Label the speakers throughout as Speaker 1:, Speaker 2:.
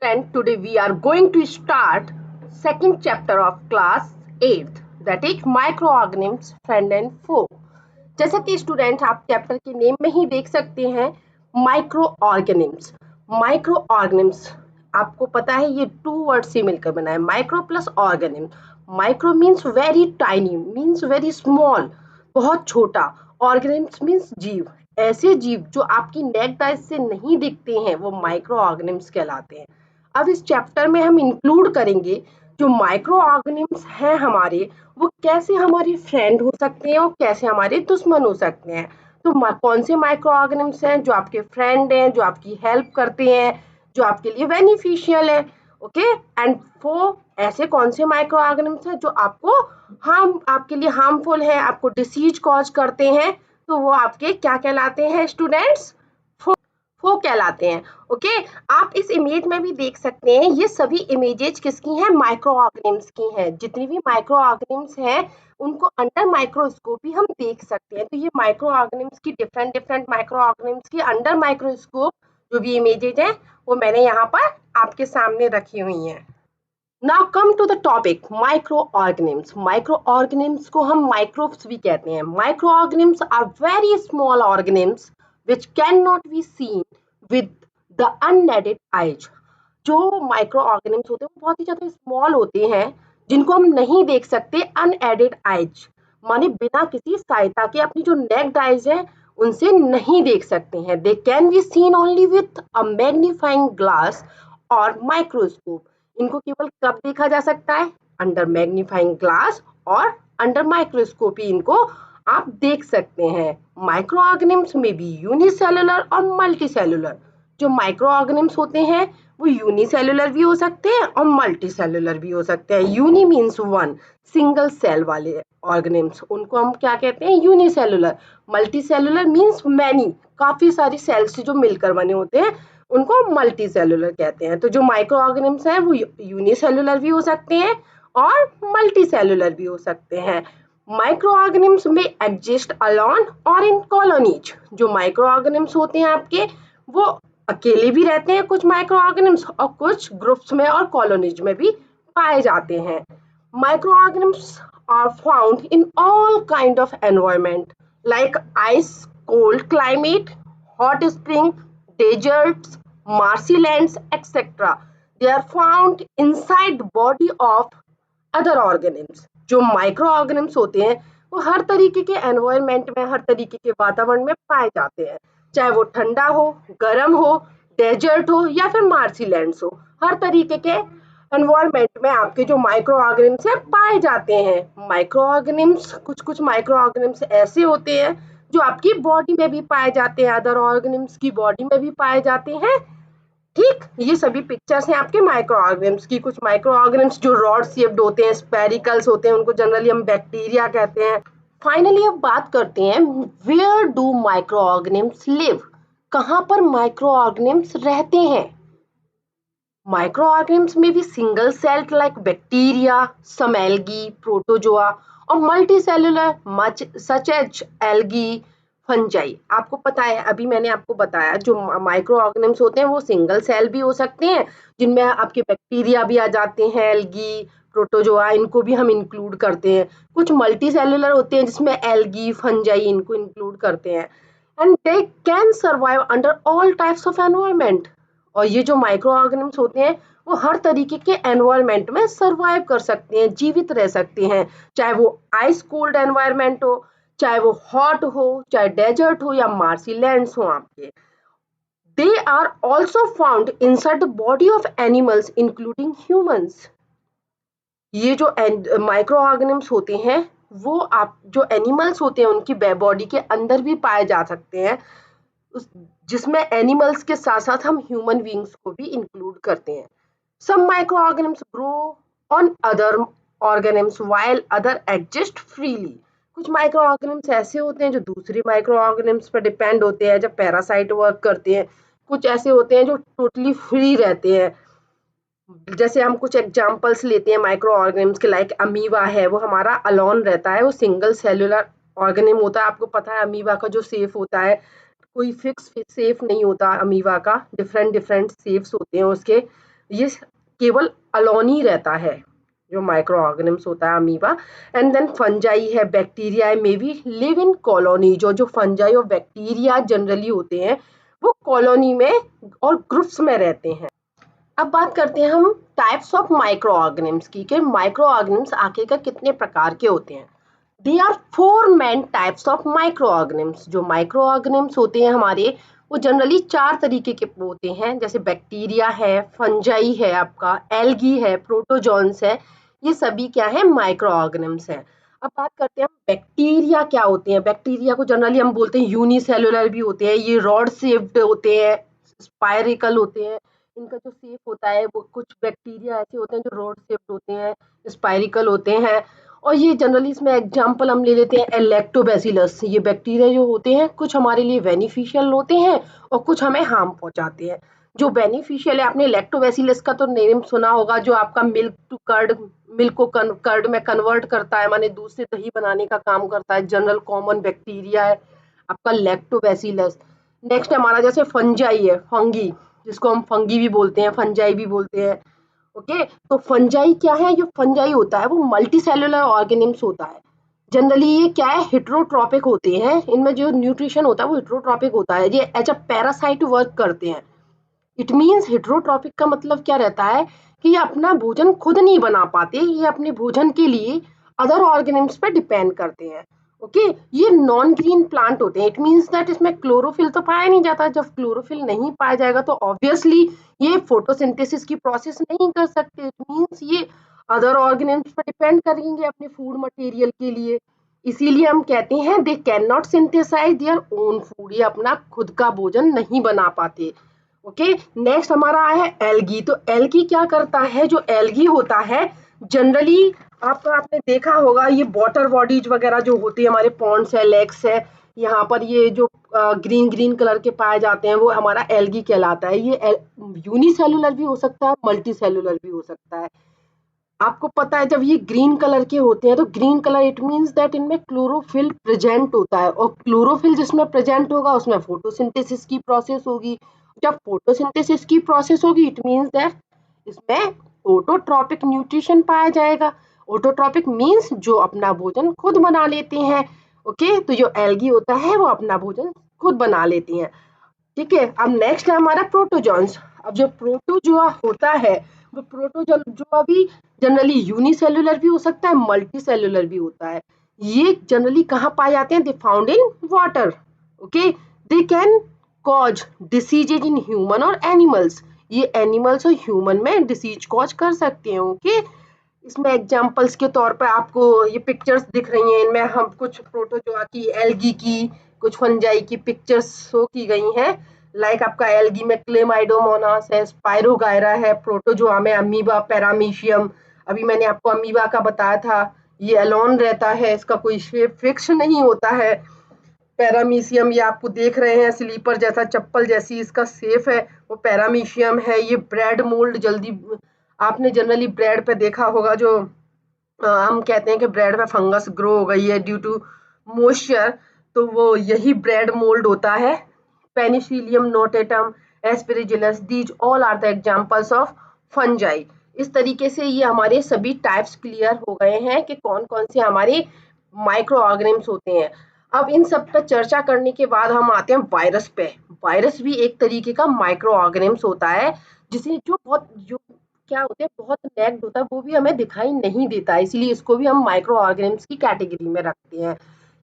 Speaker 1: student, today we are going to start second chapter of class 8th, that is microorganisms friend and foe. जैसा कि student आप chapter के name में ही देख सकते हैं माइक्रोऑर्गेनिम्स। माइक्रोऑर्गेनिम्स आपको पता है ये टू वर्ड से मिलकर बना है, micro plus organism. Micro means very tiny, means very small, बहुत छोटा। ऑर्गेनिम्स मीन्स जीव, ऐसे जीव जो आपकी नेक्ड आइज से नहीं दिखते हैं वो माइक्रो ऑर्गेनिम्स कहलाते हैं। अब इस चैप्टर में हम इंक्लूड करेंगे जो माइक्रो ऑर्गेनिम्स हैं हमारे, वो कैसे हमारे फ्रेंड हो सकते हैं और कैसे हमारे दुश्मन हो सकते हैं। तो कौन से माइक्रो ऑर्गेनिम्स हैं जो आपके फ्रेंड हैं, जो आपकी हेल्प करते हैं, जो आपके लिए बेनिफिशियल है, ओके। एंड वो ऐसे कौन से माइक्रो ऑर्गेनिम्स हैं जो आपके लिए हार्मफुल है, आपको डिसीज कॉज करते हैं, तो वो आपके क्या कहलाते हैं स्टूडेंट्स? फो कहलाते हैं, ओके। आप इस इमेज में भी देख सकते हैं, ये सभी इमेजेस किसकी हैं? माइक्रो ऑर्गेनिम्स की हैं। जितनी भी माइक्रो ऑर्गेनिम्स हैं उनको अंडर माइक्रोस्कोप भी हम देख सकते हैं। तो ये माइक्रो ऑर्गेनिम्स की डिफरेंट माइक्रो ऑर्गेनिम्स की अंडर माइक्रोस्कोप जो भी इमेजेस हैं वो मैंने यहाँ पर आपके सामने रखी हुई हैं। Now come to the topic microorganisms. Microorganisms को हम microbes भी कहते हैं। Microorganisms are very small organisms which cannot be seen with the unaided eyes. जो microorganisms होते हैं वो बहुत ही ज्यादा small होते हैं जिनको हम नहीं देख सकते unaided eyes, माने बिना किसी सहायता के अपनी जो naked eyes है उनसे नहीं देख सकते हैं। They can be seen only with a magnifying glass or microscope. इनको केवल कब देखा जा सकता है? अंडर मैग्नीफाइंग ग्लास और अंडर माइक्रोस्कोपी इनको आप देख सकते हैं। माइक्रो ऑर्गेनिम्स में भी यूनिसेलुलर और मल्टीसेलुलर। जो माइक्रो ऑर्गेनिम्स होते हैं वो यूनिसेलुलर भी हो सकते हैं और मल्टीसेलुलर भी हो सकते हैं। Uni means one, single cell वाले ऑर्गेनिम्स, उनको हम क्या कहते हैं? यूनिसेलुलर। मल्टीसेलुलर मीन्स मैनी, काफी सारी सेल्स जो मिलकर बने होते हैं उनको मल्टी सेलुलर कहते हैं। तो जो माइक्रो ऑर्गेनिम्स हैं वो यूनिसेलुलर भी हो सकते हैं और मल्टी सेलुलर भी हो सकते हैं। माइक्रो ऑर्गेनिम्स में एग्जिस्ट अलोन और इन कॉलोनीज। जो माइक्रो ऑर्गेनिम्स होते हैं आपके वो अकेले भी रहते हैं कुछ माइक्रो ऑर्गेनिम्स, और कुछ ग्रुप्स में और कॉलोनीज में भी पाए जाते हैं। Micro organisms are found in all kind of environment like ice, cold climate, hot spring, deserts, marshy lands, etc. They are found inside body of other organisms. जो माइक्रो ऑर्गेनिम्स होते हैं वो हर तरीके के एनवायरमेंट में, हर तरीके के वातावरण में पाए जाते हैं, चाहे वो ठंडा हो, गर्म हो, डेजर्ट हो या फिर मार्सी लैंड्स हो। हर तरीके के एनवायरमेंट में आपके जो माइक्रो ऑर्गेनिम्स हैं पाए जाते हैं। माइक्रो ऑर्गेनिम्स, कुछ माइक्रो ऑर्गेनिम्स ऐसे होते हैं जो आपकी बॉडी में भी पाए जाते हैं, अदर ऑर्गेनिम्स की बॉडी में भी पाए जाते हैं, ठीक। ये सभी पिक्चर्स हैं आपके माइक्रो ऑर्गेनिम्स की। कुछ माइक्रो ऑर्गेनिम्स जो रॉड शेप्ड होते हैं, स्पेरिकल्स होते हैं, उनको जनरली हम बैक्टीरिया कहते हैं। फाइनली अब बात करते हैं where do micro organisms live, कहाँ पर माइक्रो ऑर्गेनिम्स रहते हैं। माइक्रो ऑर्गेनिम्स में भी single celled like bacteria, some algae, protozoa, और multi cellular much such as algae, fungi. आपको पता है, अभी मैंने आपको बताया जो माइक्रो ऑर्गेनिम्स होते हैं वो सिंगल सेल भी हो सकते हैं जिनमें आपके बैक्टीरिया भी आ जाते हैं, एल्गी, प्रोटोजोआ, इनको भी हम इंक्लूड करते हैं। कुछ मल्टी सेलुलर होते हैं जिसमें एल्गी, फंजाई, इनको इंक्लूड करते हैं। And they can survive under all types of environment. और ये जो माइक्रो ऑर्गेनिम्स होते हैं वो हर तरीके के एनवायरमेंट में सर्वाइव कर सकते हैं, जीवित रह सकते हैं, चाहे वो आइस कोल्ड एनवायरमेंट हो, चाहे वो हॉट हो, चाहे डेजर्ट हो या मार्सी लैंड्स हो आपके। They are also found inside the body of animals including humans. ये जो माइक्रो ऑर्गेनिम्स होते हैं वो आप जो एनिमल्स होते हैं उनकी बॉडी के अंदर भी पाए जा सकते हैं, जिसमें एनिमल्स के साथ साथ हम ह्यूमन बीइंग्स को भी इंक्लूड करते हैं। Some micro organisms grow on other organisms while other exist freely. कुछ माइक्रो ऑर्गेनिम्स ऐसे होते हैं जो दूसरी माइक्रो ऑर्गेनिम्स पर डिपेंड होते हैं, जब पैरासाइट वर्क करते हैं। कुछ ऐसे होते हैं जो टोटली फ्री रहते हैं। जैसे हम कुछ एग्जांपल्स लेते हैं माइक्रो ऑर्गेनिम्स के, लाइक अमीबा है, वो हमारा अलोन रहता है, वो सिंगल सेलुलर ऑर्गेनिम होता है। आपको पता है अमीबा का जो सेफ होता है, कोई फिक्स सेफ नहीं होता अमीबा का, डिफरेंट शेप्स होते हैं उसके। ये केवल अलोन ही रहता है जो माइक्रो ऑर्गेनिम्स होता है अमीबा। एंड देन फंजाई है, बैक्टीरिया है, may be live in colony. जो फंजाई और बैक्टीरिया जनरली होते हैं वो कॉलोनी में और ग्रुप्स में रहते हैं। अब बात करते हैं हम टाइप्स ऑफ माइक्रो ऑर्गेनिम्स की, कि माइक्रो ऑर्गेनिम्स आखिरकार कितने प्रकार के होते हैं। They are 4 main types of micro organisms. जो माइक्रो ऑर्गेनिम्स होते हैं हमारे, वो जनरली 4 तरीके के होते हैं, जैसे बैक्टीरिया है, फंजाई है, आपका एल्गी है, प्रोटोजोन्स है। ये सभी क्या है, माइक्रो ऑर्गेनिम्स है। अब बात करते हैं हम बैक्टीरिया क्या होते हैं। बैक्टीरिया को जनरली हम बोलते हैं यूनिसेलुलर भी होते हैं, ये रॉड शेप्ड होते हैं, स्पायरिकल होते हैं। इनका जो शेप होता है, वो कुछ बैक्टीरिया ऐसे होते हैं जो रॉड शेप्ड होते हैं, स्पायरिकल होते हैं। और ये जनरली इसमें एग्जांपल हम ले लेते हैं लैक्टोबैसिलस। ये बैक्टीरिया जो होते हैं कुछ हमारे लिए बेनिफिशियल होते हैं और कुछ हमें हार्म पहुंचाते हैं। जो बेनिफिशियल है, आपने लैक्टोबैसिलस का तो नेम सुना होगा, जो आपका मिल्क टू कर्ड, मिल्क को कर्ड में कन्वर्ट करता है, माने दूध से दही बनाने का काम करता है। जनरल कॉमन बैक्टीरिया है आपका लैक्टोबैसिलस। नेक्स्ट हमारा जैसे फंजाई है, फंगी, जिसको हम फंगी भी बोलते हैं, फंजाई भी बोलते हैं। ओके, तो फंजाई क्या है, जो फंजाई होता है वो मल्टी सेलुलर ऑर्गेनिम्स होता है। जनरली ये क्या है, हेट्रोट्रॉपिक होते हैं, इनमें जो न्यूट्रिशन होता है वो हेट्रोट्रॉपिक होता है, ये एज अ पैरासाइट वर्क करते हैं। इट मीन्स हेट्रोट्रॉपिक का मतलब क्या रहता है कि ये अपना भोजन खुद नहीं बना पाते, ये अपने भोजन के लिए अदर ऑर्गेनिम्स पे डिपेंड करते हैं। ओके, ये नॉन ग्रीन प्लांट होते हैं। इट मीन्स दैट इसमें क्लोरोफिल तो पाया नहीं जाता। जब क्लोरोफिल नहीं पाया जाएगा तो ऑब्वियसली ये फोटोसिंथेसिस की प्रोसेस नहीं कर सकते। इट मीन्स ये अदर ऑर्गेनिम्स पर डिपेंड करेंगे अपने फूड मटेरियल के लिए। इसीलिए हम कहते हैं they can not synthesize their own food, ये अपना खुद का भोजन नहीं बना पाते। ओके, नेक्स्ट हमारा है एल्गी। तो एल्गी क्या करता है, जो एल्गी होता है जनरली आपने देखा होगा, ये वाटर बॉडीज वगैरह जो होती है, हमारे पॉन्ड्स है, लेक्स है, यहाँ पर ये जो ग्रीन ग्रीन कलर के पाए जाते हैं वो हमारा एल्गी कहलाता है। ये यूनिसेलुलर भी हो सकता है, मल्टी सेलुलर भी हो सकता है। आपको पता है जब ये ग्रीन कलर के होते हैं तो green colour it means that इनमें क्लोरोफिल प्रेजेंट होता है, और क्लोरोफिल जिसमें प्रेजेंट होगा उसमें फोटोसिंथेसिस की प्रोसेस होगी। जब फोटोसिंथेसिस की प्रोसेस होगी इट मीन्स दैट इसमें ऑटोट्रॉपिक न्यूट्रिशन पाया जाएगा। ऑटोट्रॉपिक मीन्स जो अपना भोजन खुद बना लेते हैं। ओके, तो जो एल्गी होता है वो अपना भोजन खुद बना लेती हैं। ठीक है, अब नेक्स्ट है हमारा प्रोटोजोन्स। अब जो प्रोटोजोआ होता है, वो प्रोटोजोआ भी जनरली यूनिसेलुलर भी हो सकता है, मल्टी सेलुलर भी होता है। ये जनरली कहाँ पाए जाते हैं, they found in water. Okay, they can cause diseases in human और एनिमल्स। ये एनिमल्स और ह्यूमन में डिसीज कॉज कर सकते हैं। ओके, इसमें एग्जांपल्स के तौर पर आपको ये पिक्चर्स दिख रही हैं, इनमें हम कुछ प्रोटोजोआ की, एल्गी की, कुछ फंजाई की पिक्चर्स शो की गई हैं। लाइक आपका एल्गी में क्लेमाइडोमोनास है, स्पाइरोगायरा है, प्रोटोजोआ में अमीबा, पैरामीशियम। अभी मैंने आपको अमीबा का बताया था, ये अलोन रहता है, इसका कोई शेप फिक्स नहीं होता है। पैरामीशियम ये आपको देख रहे हैं, स्लीपर जैसा, चप्पल जैसी इसका शेप है, वो पैरामीशियम है। ये ब्रेड मोल्ड, जल्दी आपने जनरली ब्रेड पे देखा होगा, जो हम कहते हैं कि ब्रेड में फंगस ग्रो हो गई है ड्यू टू मॉइस्चर, तो वो यही ब्रेड मोल्ड होता है। Penicillium notatum, Aspergillus, these all are the examples of fungi. इस तरीके से ये हमारे सभी टाइप्स क्लियर हो गए हैं कि कौन कौन से हमारे माइक्रो ऑर्गेनिम्स होते हैं। अब इन सब पर चर्चा करने के बाद हम आते हैं वायरस पे। वायरस भी एक तरीके का माइक्रो ऑर्गेनिम्स होता है, जिसे जो क्या होते हैं, बहुत नेक्ड होता है, वो भी हमें दिखाई नहीं देता है, इसलिए इसको भी हम माइक्रो ऑर्गेनिम्स की कैटेगरी में रखते हैं।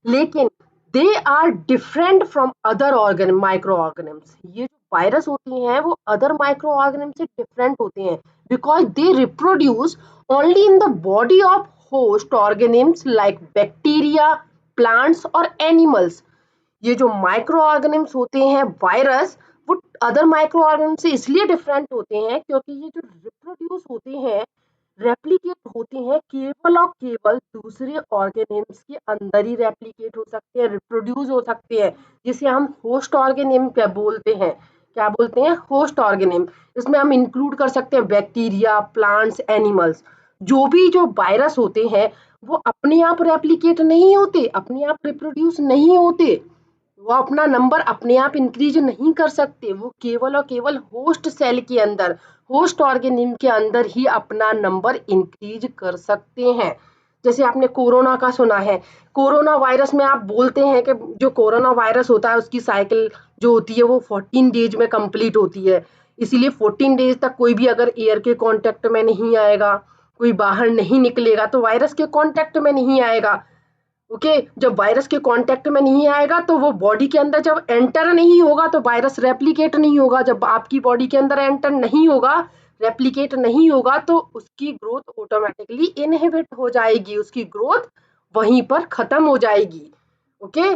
Speaker 1: लेकिन they are different from other organism micro organisms. ये जो वायरस होती हैं वो अदर माइक्रो ऑर्गेनिम से डिफरेंट होते हैं, because they reproduce only in the body of host organisms like bacteria, plants और एनिमल्स। ये जो माइक्रो ऑर्गेनिम्स होते हैं वायरस, वो अदर माइक्रो ऑर्गेनिम से इसलिए डिफरेंट होते हैं क्योंकि ये जो रिप्रोड्यूस होते हैं, रेप्लिकेट होते हैं, केवल और केवल दूसरे ऑर्गेनिम्स के अंदर ही रेप्लिकेट हो सकते हैं, रिप्रोड्यूस हो सकते हैं, जिसे हम होस्ट ऑर्गेनिम क्या बोलते हैं, क्या बोलते हैं, होस्ट ऑर्गेनिम। इसमें हम इंक्लूड कर सकते हैं बैक्टीरिया, प्लांट्स, एनिमल्स। जो भी जो वायरस होते हैं वो अपने आप रेप्लिकेट नहीं होते, अपने आप रिप्रोड्यूस नहीं होते। वो अपना नंबर अपने आप इंक्रीज नहीं कर सकते, वो केवल और केवल होस्ट सेल के अंदर, होस्ट ऑर्गेनिज्म के अंदर ही अपना नंबर इंक्रीज कर सकते हैं। जैसे आपने कोरोना का सुना है, कोरोना वायरस में आप बोलते हैं कि जो कोरोना वायरस होता है उसकी साइकिल जो होती है वो 14 डेज में कंप्लीट होती है, इसीलिए 14 डेज तक कोई भी अगर एयर के कांटेक्ट में नहीं आएगा, कोई बाहर नहीं निकलेगा तो वायरस के कांटेक्ट में नहीं आएगा। ओके, जब वायरस के कांटेक्ट में नहीं आएगा तो वो बॉडी के अंदर जब एंटर नहीं होगा तो वायरस रेप्लिकेट नहीं होगा, जब आपकी बॉडी के अंदर एंटर नहीं होगा, रेप्लिकेट नहीं होगा तो उसकी ग्रोथ ऑटोमेटिकली इनहिबिट हो जाएगी, उसकी ग्रोथ वहीं पर खत्म हो जाएगी। ओके,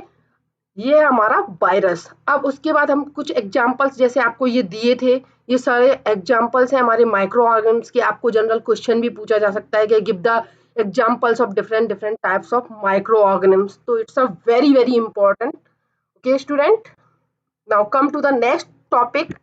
Speaker 1: ये है हमारा वायरस। अब उसके बाद हम कुछ एग्जांपल्स जैसे आपको ये दिए थे, ये सारे एग्जांपल्स हैं हमारे माइक्रो ऑर्गेनिज्म के। आपको जनरल क्वेश्चन भी पूछा जा सकता है कि give the examples of different different types of micro organism, तो it's a very very important. Okay student, now come to the next topic.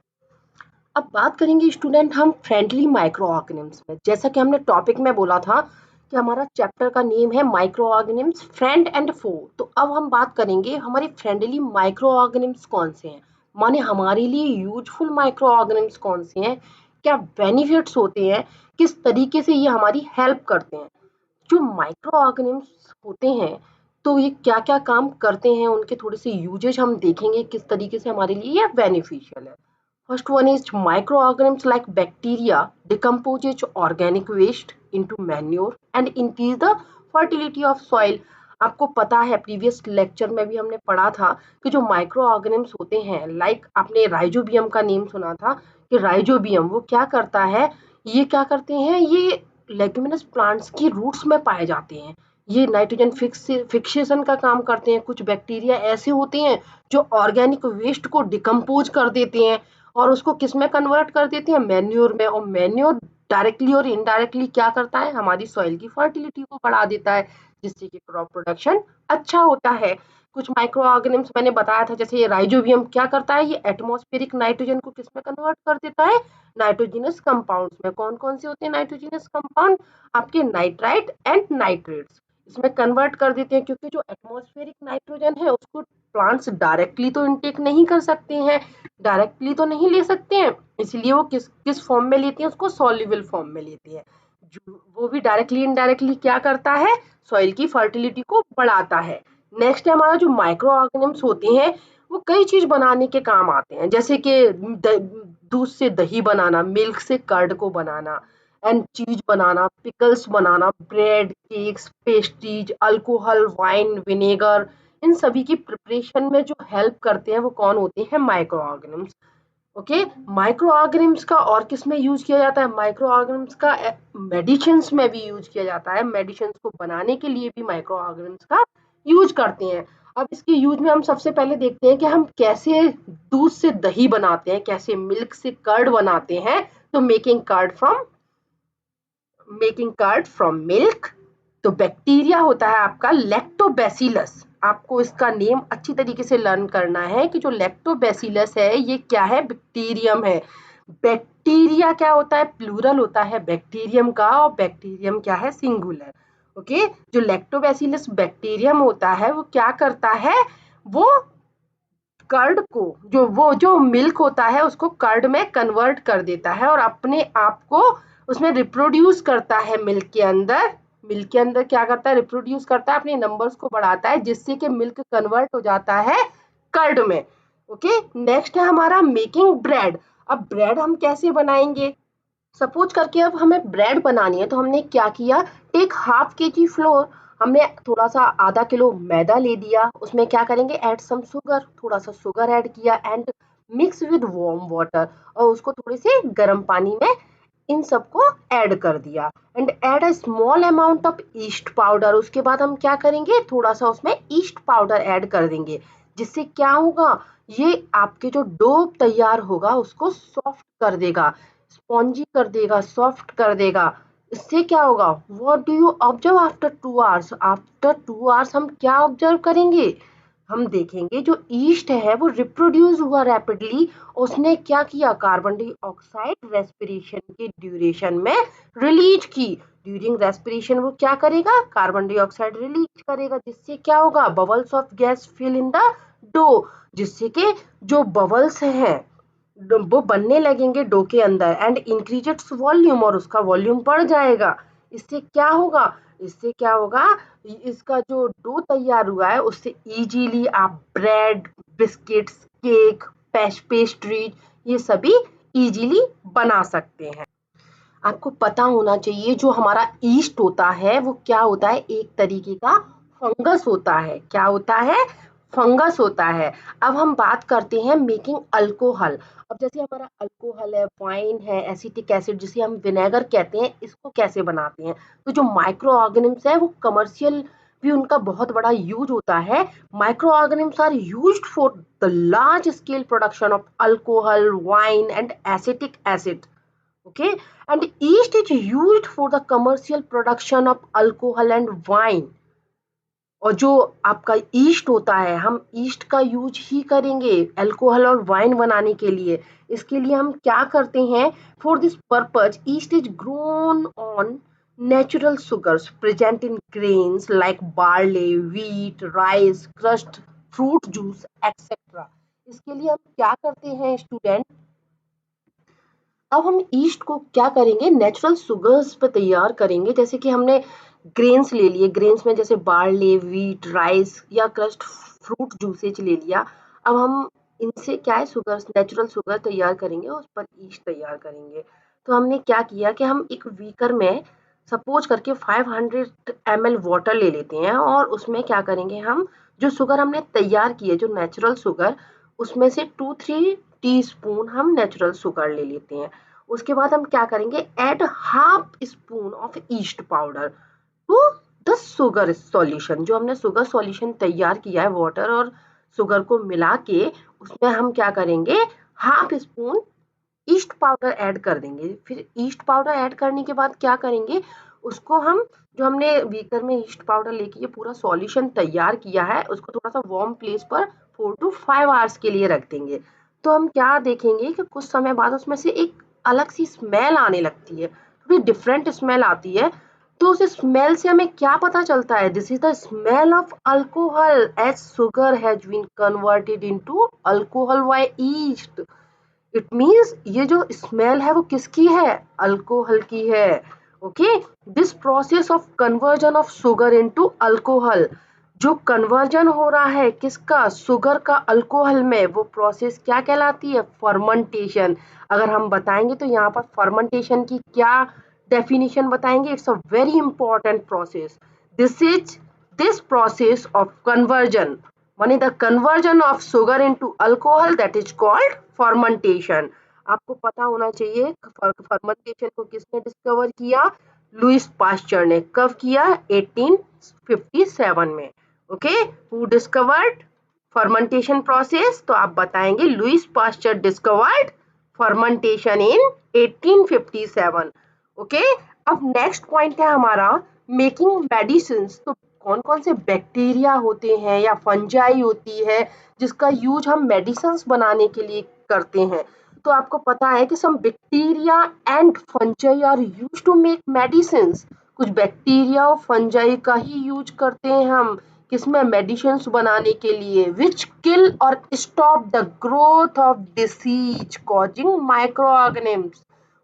Speaker 1: अब बात करेंगे स्टूडेंट हम फ्रेंडली माइक्रो ऑर्गेनिम्स में। जैसा कि हमने टॉपिक में बोला था कि हमारा चैप्टर का नेम है माइक्रो ऑर्गेनिम्स फ्रेंड एंड फो, तो अब हम बात करेंगे हमारे फ्रेंडली माइक्रो ऑर्गेनिम्स कौन से हैं, माने हमारे लिए यूजफुल माइक्रो ऑर्गेनिम्स कौन से हैं, क्या बेनिफिट्स होते हैं, किस तरीके से ये हमारी हेल्प करते हैं। जो माइक्रो ऑर्गेनिम्स होते हैं तो ये क्या क्या काम करते हैं, उनके थोड़े से यूजेज हम देखेंगे किस तरीके से हमारे लिए ये बेनिफिशियल है। First one is microorganisms like bacteria decomposes organic waste into manure and increase the fertility of soil। आपको पता है प्रीवियस लेक्चर में भी हमने पढ़ा था कि जो माइक्रो ऑर्गेनिम्स होते हैं, लाइक आपने राइजोबियम का नेम सुना था कि राइजोबियम वो क्या करता है, ये क्या करते हैं, ये लेग्यूमिनस प्लांट्स की रूट्स में पाए जाते हैं, ये नाइट्रोजन फिक्सेशन का काम करते हैं। कुछ बैक्टीरिया ऐसे होते हैं जो ऑर्गेनिक वेस्ट को डिकम्पोज कर देते हैं और उसको किस में कन्वर्ट कर देते हैं, मैन्योर में, और मैन्योर डायरेक्टली और इनडायरेक्टली क्या करता है, हमारी सॉइल की फर्टिलिटी को बढ़ा देता है, जिससे कि क्रॉप प्रोडक्शन अच्छा होता है। कुछ माइक्रो ऑर्गेनिम्स मैंने बताया था, जैसे ये राइजोबियम क्या करता है, ये एटमॉस्फेरिक नाइट्रोजन को किस में कन्वर्ट कर देता है, नाइट्रोजिनस कंपाउंड्स में। कौन कौन से होते हैं नाइट्रोजिनस कंपाउंड, आपके नाइट्राइट एंड नाइट्रेट्स, इसमें कन्वर्ट कर देते हैं, क्योंकि जो एटमॉस्फेरिक नाइट्रोजन है उसको प्लांट्स डायरेक्टली तो इनटेक नहीं कर सकते हैं, डायरेक्टली तो नहीं ले सकते हैं, इसलिए वो किस किस फॉर्म में लेते हैं, उसको सॉल्युबल फॉर्म में लेते हैं। वो भी डायरेक्टली इनडायरेक्टली क्या करता है, सॉइल की फर्टिलिटी को बढ़ाता है। नेक्स्ट है हमारा जो माइक्रो ऑर्गेनिम्स होते हैं वो कई चीज बनाने के काम आते हैं, जैसे कि दूध से दही बनाना, मिल्क से कर्ड को बनाना, एंड चीज बनाना, पिकल्स बनाना, bread, cakes, pastries, alcohol, wine, vinegar, इन सभी की प्रिपरेशन में जो हेल्प करते हैं वो कौन होते हैं, micro organisms. Okay, micro organisms का और किस में यूज किया जाता है, माइक्रो ऑर्गेनिम्स का मेडिसिन्स में भी यूज किया जाता है, मेडिसिन्स को बनाने के लिए भी माइक्रो ऑर्गेनिम्स का यूज करते हैं। अब इसके यूज में हम सबसे पहले देखते हैं कि हम कैसे दूध से दही बनाते हैं, कैसे मिल्क से कर्ड बनाते हैं। तो मेकिंग कर्ड फ्रॉम मिल्क, तो बैक्टीरिया होता है आपका लैक्टोबैसिलस। आपको इसका नेम अच्छी तरीके से लर्न करना है कि जो लैक्टोबैसिलस है ये क्या है, बैक्टीरियम है। बैक्टीरिया क्या होता है, प्लूरल होता है बैक्टीरियम का, और बैक्टीरियम क्या है, सिंगुलर। ओके, जो लैक्टोबैसिलस बैक्टीरियम होता है वो क्या करता है, वो कर्ड को, जो मिल्क होता है उसको कर्ड में कन्वर्ट कर देता है और अपने आप को उसमें रिप्रोड्यूस करता है। मिल्क के अंदर क्या करता है, रिप्रोड्यूस करता है, अपने नंबर्स को बढ़ाता है, जिससे कि मिल्क कन्वर्ट हो जाता है कर्ड में। ओके, नेक्स्ट है हमारा मेकिंग ब्रेड। अब ब्रेड हम कैसे बनाएंगे, सपोज करके अब हमें ब्रेड बनानी है तो हमने क्या किया, टेक हाफ केजी फ्लोर, हमने थोड़ा सा आधा किलो मैदा ले दिया, उसमें क्या करेंगे, ऐड सम शुगर, थोड़ा सा शुगर ऐड किया, and mix with warm water, और उसको थोड़े से गर्म पानी में इन सबको ऐड कर दिया, and add a small amount of yeast powder. उसके बाद हम क्या करेंगे, थोड़ा सा उसमें ईस्ट पाउडर ऐड कर देंगे, जिससे क्या होगा, ये आपके जो डो तैयार होगा उसको सॉफ्ट कर देगा, स्पॉन्जी कर देगा, सॉफ्ट कर देगा। इससे क्या होगा, what do you observe after 2 hours, after 2 hours हम क्या ऑब्जर्व करेंगे, हम देखेंगे जो ईस्ट है वो रिप्रोड्यूस हुआ रैपिडली, उसने क्या किया, कार्बन डाइऑक्साइड रेस्पिरेशन के ड्यूरेशन में रिलीज की। ड्यूरिंग रेस्पिरेशन वो क्या करेगा, कार्बन डाइऑक्साइड रिलीज करेगा, जिससे क्या होगा, bubbles of gas fill in the dough, जिससे कि जो बबल्स हैं वो बनने लगेंगे डो के अंदर एंड इंक्रीज इट्स वॉल्यूम, और उसका वॉल्यूम बढ़ जाएगा। इससे क्या होगा, इससे क्या होगा, इसका जो डो तैयार हुआ है उससे इजीली आप ब्रेड, बिस्किट्स, केक, पेस्ट्री ये सभी इजीली बना सकते हैं। आपको पता होना चाहिए जो हमारा ईस्ट होता है वो क्या होता है, एक तरीके का फंगस होता है। क्या होता है, फंगस होता है। अब हम बात करते हैं मेकिंग अल्कोहल। अब जैसे हमारा अल्कोहल है, वाइन है, एसिटिक एसिड जिसे हम विनेगर कहते हैं, इसको कैसे बनाते हैं। तो जो माइक्रो ऑर्गेनिम्स है वो कमर्शियल भी उनका बहुत बड़ा यूज होता है। Micro organisms are used for the large scale production of alcohol, wine and acetic acid. Okay, and yeast is used for the commercial production of alcohol and wine। और जो आपका ईस्ट होता है, हम ईस्ट का use ही करेंगे alcohol और wine बनाने के लिए। इसके लिए हम क्या करते हैं, for this purpose east is grown on natural sugars present in grains like barley, wheat, rice, crust, fruit juice etcetera. इसके लिए हम क्या करते हैं स्टूडेंट, अब हम ईस्ट को क्या करेंगे, नेचुरल सुगर्स पे तैयार करेंगे। जैसे कि हमने ग्रेन्स ले लिए, ग्रेन्स में जैसे बार्ले, व्हीट, राइस या क्रस्ट फ्रूट जूसेज ले लिया। अब हम इनसे क्या है, सुगर्स, नेचुरल शुगर तैयार करेंगे और उस पर ईस्ट तैयार करेंगे। तो हमने क्या किया कि हम एक बीकर में सपोज करके 500 ml वाटर ले लेते हैं और उसमें क्या करेंगे, हम जो शुगर हमने तैयार की है, जो नेचुरल शुगर, उसमें से 2-3 टीस्पून हम नेचुरल शुगर ले लेते हैं। उसके बाद हम क्या करेंगे, add half spoon of yeast powder to the sugar solution. जो हमने शुगर सॉल्यूशन तैयार किया है वाटर और शुगर को मिला के, उसमें हम क्या करेंगे, half spoon east powder add कर देंगे। फिर ईस्ट पाउडर ऐड करने के बाद क्या करेंगे, उसको हम, जो हमने बीकर में ईस्ट पाउडर लेके ये पूरा सॉल्यूशन तैयार किया है, उसको थोड़ा सा वार्म प्लेस पर 4 to 5 आवर्स के लिए रख देंगे। तो हम क्या देखेंगे कि कुछ समय बाद उसमें से एक अलग सी स्मेल आने लगती है, थोड़ी डिफरेंट स्मेल आती है। तो उस स्मेल से हमें क्या पता चलता है, this is the smell of alcohol as sugar has been converted into alcohol by yeast. It means ये जो स्मेल है वो किसकी है, अल्कोहल की है। Okay, this process of conversion of sugar into alcohol, जो कन्वर्जन हो रहा है किसका, शुगर का अल्कोहल में, वो प्रोसेस क्या कहलाती है, फर्मेंटेशन। अगर हम बताएंगे तो यहाँ पर फर्मेंटेशन की क्या डेफिनेशन बताएंगे, it's a very important process. This process of conversion माने the conversion of sugar into alcohol, that is called fermentation. आपको पता होना चाहिए फर्मेंटेशन को किसने डिस्कवर किया, लुइस पास्चर ने। कब किया, 1857 में। Okay, who discovered fermentation process, तो आप बताएंगे लुइस पास्चर डिस्कवर्ड फर्मेंटेशन इन 1857। ओके, अब नेक्स्ट पॉइंट है हमारा मेकिंग मेडिसिन। तो कौन कौन से बैक्टीरिया होते हैं या फंजाई होती है जिसका यूज हम मेडिसिन बनाने के लिए करते हैं। तो आपको पता है कि some bacteria and fungi are used to make medicine. कुछ बैक्टीरिया और फंजाई का ही यूज करते हैं हम किसमें, मेडिसिन बनाने के लिए, विच किल और stop the growth of disease causing micro organisms.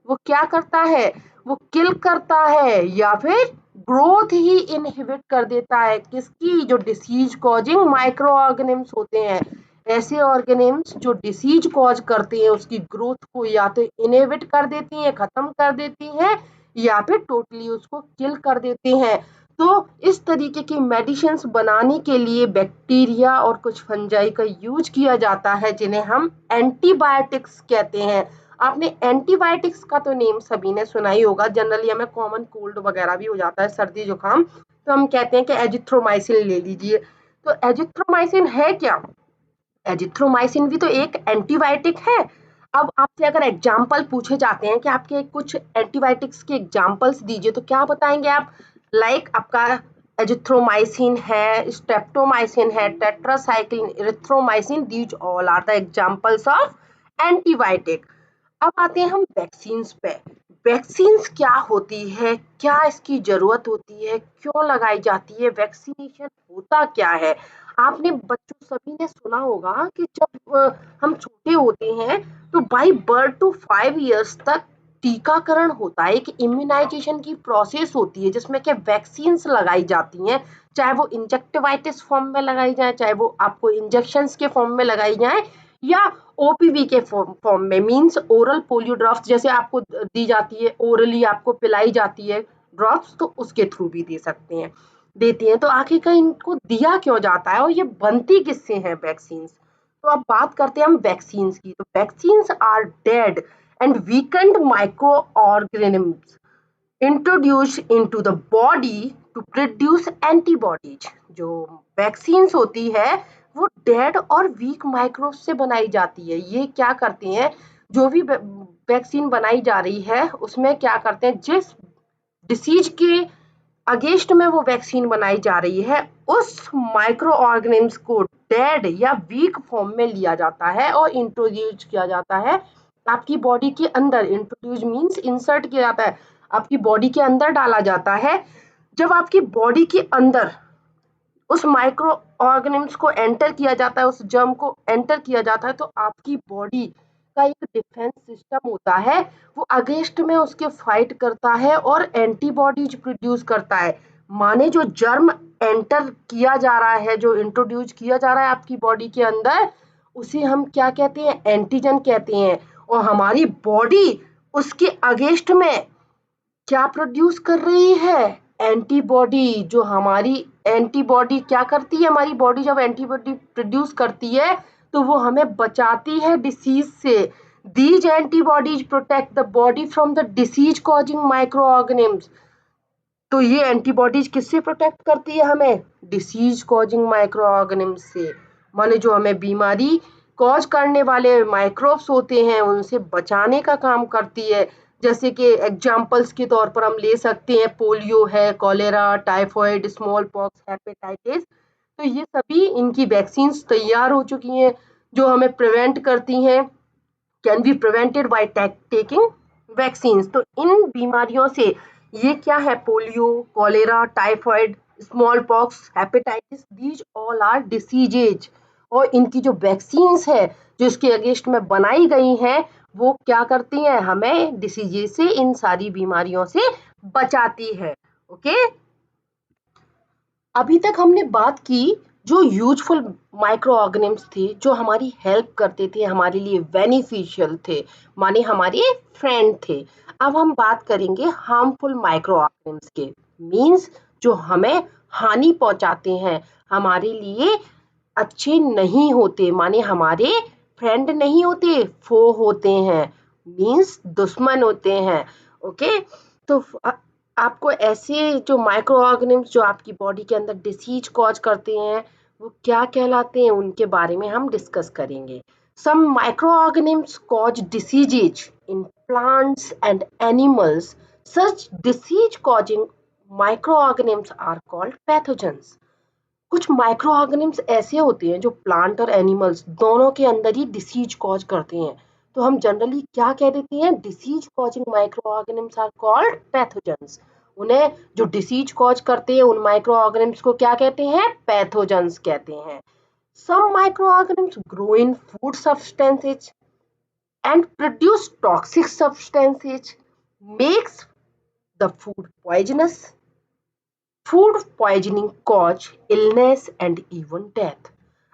Speaker 1: वो क्या करता है, वो किल करता है या फिर ग्रोथ ही इनहिबिट कर देता है किसकी, जो डिसीज कॉजिंग माइक्रो ऑर्गेनिम्स होते हैं। ऐसे ऑर्गेनिम्स जो डिसीज कॉज करते हैं उसकी ग्रोथ को या तो इनहिबिट कर देती हैं, खत्म कर देती हैं, या फिर टोटली उसको किल कर देते हैं। तो इस तरीके की मेडिसिन्स बनाने के लिए बैक्टीरिया और कुछ फंजाई का यूज किया जाता है जिन्हें हम एंटीबायोटिक्स कहते हैं। आपने एंटीबायोटिक्स का तो नेम सभी ने सुना ही होगा, जनरली हमें कॉमन कोल्ड वगैरह भी हो जाता है, सर्दी जुकाम, तो हम कहते हैं कि एजिथ्रोमाइसिन ले लीजिए। तो एजिथ्रोमाइसिन है क्या, एजिथ्रोमाइसिन भी तो एक एंटीबायोटिक है। अब आपसे अगर एग्जाम्पल पूछे जाते हैं कि आपके कुछ एंटीबायोटिक्स के एग्जाम्पल्स दीजिए, तो क्या बताएंगे आप, लाइक आपका एजिथ्रोमाइसिन है, स्ट्रेप्टोमाइसिन है, tetracycline, erythromycin, these all are the examples of antibiotic. अब आते हैं हम वैक्सीन्स पे। वैक्सीन्स क्या होती है, क्या इसकी जरूरत होती है, क्यों लगाई जाती है, वैक्सीनेशन होता क्या है। आपने बच्चों सभी ने सुना होगा कि जब हम छोटे होते हैं तो बाय बर्थ टू 5 इयर्स तक टीकाकरण होता है, एक इम्यूनाइजेशन की प्रोसेस होती है जिसमें कि वैक्सीन्स लगाई जाती हैं, चाहे वो इंजेक्टिवाइटिस फॉर्म में लगाई जाए, चाहे वो आपको इंजेक्शंस के फॉर्म में लगाई जाए या ओपीवी के फॉर्म में, मींस ओरल पोलियो ड्रॉप्स जैसे आपको दी जाती है, ओरली आपको पिलाई जाती है ड्रॉप्स, तो उसके थ्रू भी दे सकते हैं, देती हैं। तो आखिरकार इनको दिया क्यों जाता है और ये बनती किससे हैं वैक्सीन्स? तो अब बात करते हैं हम वैक्सीन्स की। तो vaccines are dead and weakened micro organisms introduce into the body to produce antibodies. जो वैक्सीन्स होती है वो डेड और वीक माइक्रोब से बनाई जाती है। ये क्या करती हैं, जो भी वैक्सीन बनाई जा रही है उसमें क्या करते हैं, जिस डिसीज के अगेंस्ट में वो वैक्सीन बनाई जा रही है उस माइक्रो ऑर्गेनिम्स को डेड या वीक फॉर्म में लिया जाता है और इंट्रोड्यूस किया जाता है आपकी बॉडी के अंदर। इंट्रोड्यूस मींस इंसर्ट किया जाता है, आपकी बॉडी के अंदर डाला जाता है। जब आपकी बॉडी के अंदर उस माइक्रो ऑर्गेनिम्स को एंटर किया जाता है, उस जर्म को एंटर किया जाता है, तो आपकी बॉडी का एक डिफेंस सिस्टम होता है, वो अगेंस्ट में उसके फाइट करता है और एंटीबॉडीज प्रोड्यूस करता है। माने जो जर्म एंटर किया जा रहा है, जो इंट्रोड्यूस किया जा रहा है आपकी बॉडी के अंदर, उसे हम क्या कहते हैं, एंटीजन कहते हैं। और हमारी बॉडी उसके अगेंस्ट में क्या प्रोड्यूस कर रही है, एंटीबॉडी। जो हमारी एंटीबॉडी क्या करती है, हमारी बॉडी जब एंटीबॉडी प्रोड्यूस करती है तो वो हमें बचाती है डिसीज से। These antibodies protect the body from the disease causing micro organisms. तो ये एंटीबॉडीज किससे प्रोटेक्ट करती है हमें, डिसीज कॉजिंग माइक्रो ऑर्गेनिम्स से। माने जो हमें बीमारी कॉज करने वाले माइक्रोब्स होते हैं उनसे बचाने का काम करती है। जैसे कि एग्जाम्पल्स के तौर पर हम ले सकते हैं, पोलियो है, cholera, typhoid, small pox, hepatitis. तो ये सभी इनकी वैक्सीन्स तैयार हो चुकी हैं जो हमें प्रिवेंट करती हैं, can be prevented by taking vaccines. तो इन बीमारियों से ये क्या है, polio, cholera, typhoid, small pox, hepatitis, these all are diseases. और इनकी जो वैक्सीन्स है जो इसके अगेंस्ट में बनाई गई हैं वो क्या करती हैं, हमें डिसीजेज से, इन सारी बीमारियों से बचाती है। ओके, अभी तक हमने बात की जो यूजफुल माइक्रो ऑर्गेनिम्स थे, जो हमारी हेल्प करते थे, हमारे लिए बेनिफिशियल थे, माने हमारे फ्रेंड थे। अब हम बात करेंगे हार्मफुल माइक्रो ऑर्गेनिम्स के, मींस जो हमें हानि पहुंचाते हैं, हमारे लिए अच्छे नहीं होते, माने हमारे फ्रेंड नहीं होते, फो होते हैं, मींस दुश्मन होते हैं। ओके, तो आपको ऐसे जो माइक्रो ऑर्गेनिम्स जो आपकी बॉडी के अंदर डिसीज कॉज करते हैं वो क्या कहलाते हैं, उनके बारे में हम डिस्कस करेंगे। Some micro organisms cause diseases in plants and animals. Such disease causing micro organisms are called pathogens. कुछ माइक्रो ऑर्गेनिम्स ऐसे होते हैं जो प्लांट और एनिमल्स दोनों के अंदर ही डिसीज कॉज करते हैं, तो हम जनरली क्या कह देते हैं, disease causing micro organisms are called pathogens. उन्हें जो डिसीज कॉज करते हैं उन माइक्रो ऑर्गेनिम्स को क्या कहते हैं, पैथोजेंस कहते हैं। Some micro organisms grow in food substances and produce toxic substances, makes the food poisonous. Food poisoning cause illness and even death.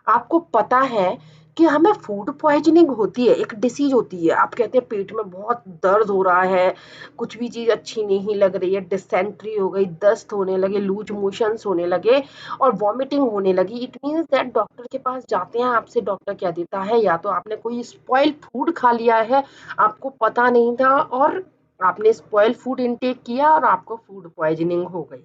Speaker 1: आपको पता है कि हमें फूड पॉइजनिंग होती है, एक डिसीज होती है, आप कहते हैं पेट में बहुत दर्द हो रहा है, कुछ भी चीज अच्छी नहीं लग रही है, डिसेंट्री हो गई, दस्त होने लगे, लूज मोशंस होने लगे और वॉमिटिंग होने लगी, इट मीन्स दैट डॉक्टर के पास जाते हैं, आपसे डॉक्टर क्या देता है, या तो आपने कोई स्पॉइल फूड खा लिया है, आपको पता नहीं था और आपने स्पॉइल फूड इनटेक किया और आपको फूड पॉइजनिंग हो गई।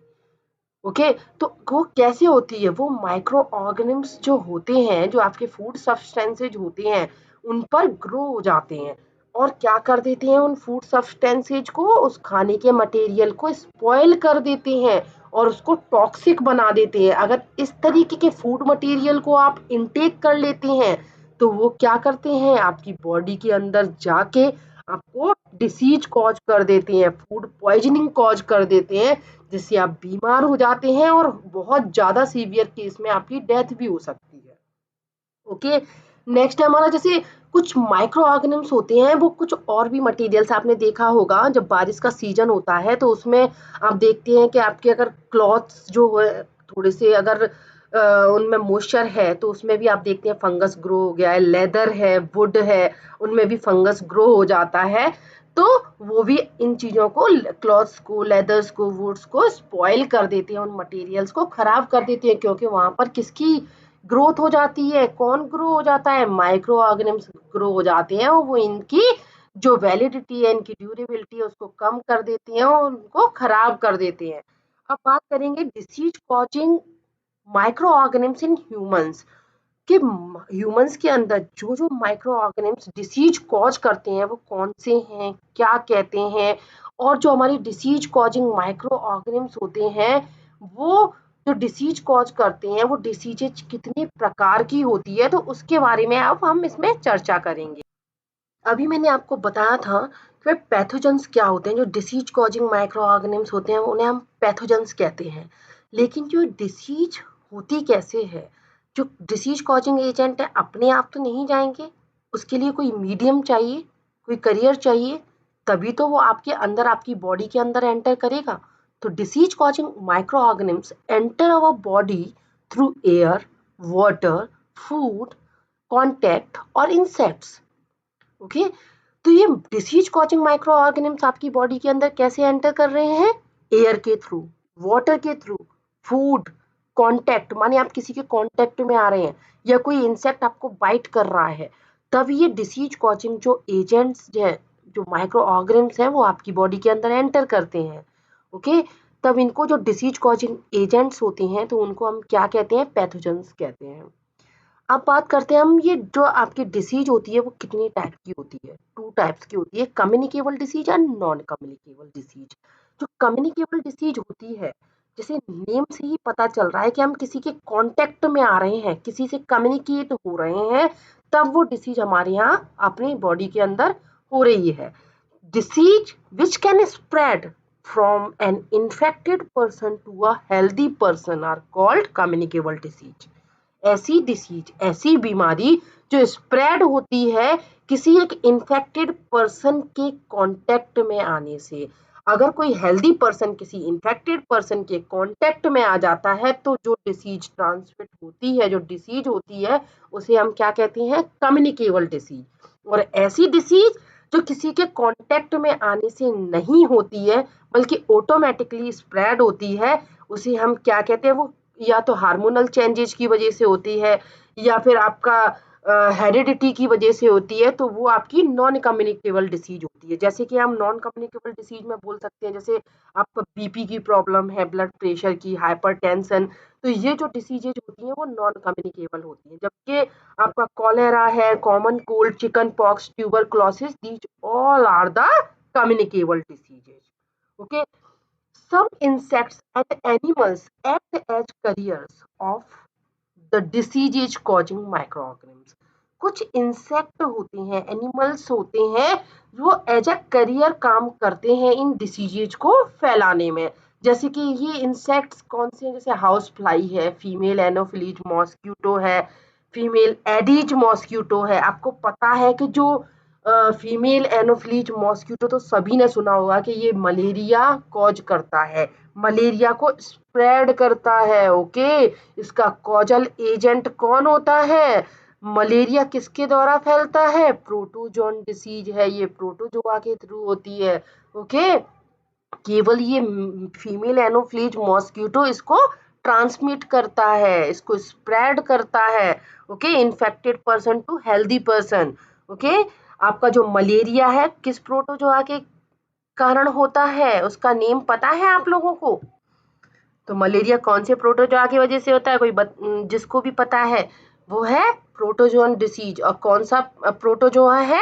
Speaker 1: ओके, तो वो कैसे होती है, वो माइक्रो ऑर्गेनिम्स जो होते हैं, जो आपके फूड सब्सटेंसेज होते हैं उन पर ग्रो हो जाते हैं और क्या कर देते हैं, उन फूड सब्सटेंसेज को, उस खाने के मटेरियल को स्पॉइल कर देते हैं और उसको टॉक्सिक बना देते हैं। अगर इस तरीके के फूड मटेरियल को आप इनटेक कर लेते हैं तो वो क्या करते हैं, आपकी बॉडी के अंदर जाके आपको डिसीज कॉज कर देते हैं, फूड पॉइजनिंग कॉज कर देते हैं, जिससे आप बीमार हो जाते हैं और बहुत ज्यादा सीवियर केस में आपकी डेथ भी हो सकती है। ओके, नेक्स्ट है हमारा, जैसे कुछ माइक्रो ऑर्गेनिम्स होते हैं, वो कुछ और भी मटेरियल्स आपने देखा होगा, जब बारिश का सीजन होता है तो उसमें आप देखते हैं कि आपके अगर क्लॉथ्स जो है थोड़े से अगर उनमें मॉइस्चर है तो उसमें भी आप देखते हैं फंगस ग्रो हो गया है, लेदर है, वुड है, उनमें भी फंगस ग्रो हो जाता है। तो वो भी इन चीजों को, क्लॉथ्स को, लेदर्स को, वुड्स को स्पॉइल कर देते हैं, उन मटेरियल्स को खराब कर देते हैं, क्योंकि वहां पर किसकी ग्रोथ हो जाती है, कौन ग्रो हो जाता है, माइक्रो ऑर्गेनिम्स ग्रो हो जाते हैं, और वो इनकी जो वैलिडिटी है, इनकी ड्यूरेबिलिटी है, उसको कम कर देते हैं और उनको खराब कर देते हैं। अब बात करेंगे disease causing micro organisms in humans, कि ह्यूमंस के अंदर जो जो माइक्रो ऑर्गेनिम्स डिसीज कॉज करते हैं वो कौन से हैं, क्या कहते हैं, और जो हमारी डिसीज कॉजिंग माइक्रो ऑर्गेनिम्स होते हैं, वो जो डिसीज कॉज करते हैं वो डिसीजेज कितने प्रकार की होती है, तो उसके बारे में अब हम इसमें चर्चा करेंगे। अभी मैंने आपको बताया था कि पैथोजेंस क्या होते हैं, जो डिसीज कॉजिंग माइक्रो ऑर्गेनिम्स होते हैं उन्हें हम पैथोजेंस कहते हैं। लेकिन जो डिसीज होती कैसे है, जो डिसीज कॉजिंग एजेंट है अपने आप तो नहीं जाएंगे, उसके लिए कोई मीडियम चाहिए, कोई करियर चाहिए, तभी तो वो आपके अंदर, आपकी बॉडी के अंदर एंटर करेगा। तो disease causing micro organisms enter our body through air, water, food, contact और इंसेक्ट्स। ओके, तो ये डिसीज कॉजिंग माइक्रो ऑर्गेनिम्स आपकी बॉडी के अंदर कैसे एंटर कर रहे हैं, एयर के थ्रू, वाटर के थ्रू, फूड, कांटेक्ट, माने आप किसी के कांटेक्ट में आ रहे हैं, या कोई इंसेक्ट आपको बाइट कर रहा है, तब ये डिसीज कॉजिंग जो एजेंट्स हैं, जो माइक्रो ऑर्गेनिम्स हैं, वो आपकी बॉडी के अंदर एंटर करते हैं। ओके, तब इनको जो डिसीज कॉजिंग एजेंट्स होते हैं तो उनको हम क्या कहते हैं, पैथोजेंस कहते हैं। अब बात करते हैं हम, ये जो आपकी डिसीज होती है वो कितनी टाइप की होती है, टू टाइप्स की होती है, कम्युनिकेबल डिसीज और नॉन कम्युनिकेबल डिसीज। जो कम्युनिकेबल डिसीज होती है, जैसे नेम से ही पता चल रहा है कि हम किसी के कांटेक्ट में आ रहे हैं, किसी से कम्युनिकेट हो रहे हैं, तब वो डिसीज हमारे यहाँ अपनी बॉडी के अंदर हो रही है। Disease which can spread from an infected person to a healthy person are called communicable disease. ऐसी डिसीज, ऐसी बीमारी जो स्प्रेड होती है किसी एक इन्फेक्टेड पर्सन के कांटेक्ट में आने से। अगर कोई हेल्दी पर्सन किसी इन्फेक्टेड पर्सन के कांटेक्ट में आ जाता है तो जो डिसीज ट्रांसमिट होती है, जो डिसीज होती है, उसे हम क्या कहते हैं, कम्युनिकेबल डिसीज। और ऐसी डिसीज जो किसी के कांटेक्ट में आने से नहीं होती है बल्कि ऑटोमेटिकली स्प्रेड होती है, उसे हम क्या कहते हैं, वो या तो हार्मोनल चेंजेस की वजह से होती है, या फिर आपका हेरिडिटी की वजह से होती है, तो वो आपकी नॉन कम्युनिकेबल डिसीज होती है। जैसे कि हम नॉन कम्युनिकेबल डिसीज में बोल सकते हैं, जैसे आपका बीपी की प्रॉब्लम है, ब्लड प्रेशर की, हाइपरटेंशन, तो ये जो डिसीजेज होती हैं वो नॉन कम्युनिकेबल होती हैं। जबकि आपका कॉलेरा है, common cold, chicken pox, tuberculosis, these all are the communicable diseases. Okay, some insects and animals act as carriers of the disease causing microorganisms। कुछ इंसेक्ट होते हैं, एनिमल्स होते हैं, जो एज अ करियर काम करते हैं इन डिसीजेज को फैलाने में। जैसे कि ये इंसेक्ट्स कौन से हैं, जैसे हाउस फ्लाई है, फीमेल एनोफिलीज मॉस्क्यूटो है, फीमेल एडीज मॉस्क्यूटो है। आपको पता है कि जो फीमेल एनोफिलीज मॉस्क्यूटो, तो सभी ने सुना होगा कि ये मलेरिया कॉज करता है, मलेरिया को स्प्रेड करता है। ओके, इसका कॉजल एजेंट कौन होता है, मलेरिया किसके द्वारा फैलता है, प्रोटोजोन डिसीज है, ये प्रोटोजोआ के थ्रू होती है। ओके, केवल ये फीमेल एनोफ्लीज मॉस्क्यूटो इसको ट्रांसमिट करता है, इसको स्प्रेड करता है। Okay, infected person to healthy person. Okay, आपका जो मलेरिया है किस प्रोटोजोआ के कारण होता है, उसका नेम पता है आप लोगों को? तो मलेरिया कौन से प्रोटोजोआ की वजह से होता है, जिसको भी पता है, वो है प्रोटोजोन डिसीज। और कौन सा प्रोटोजोआ है,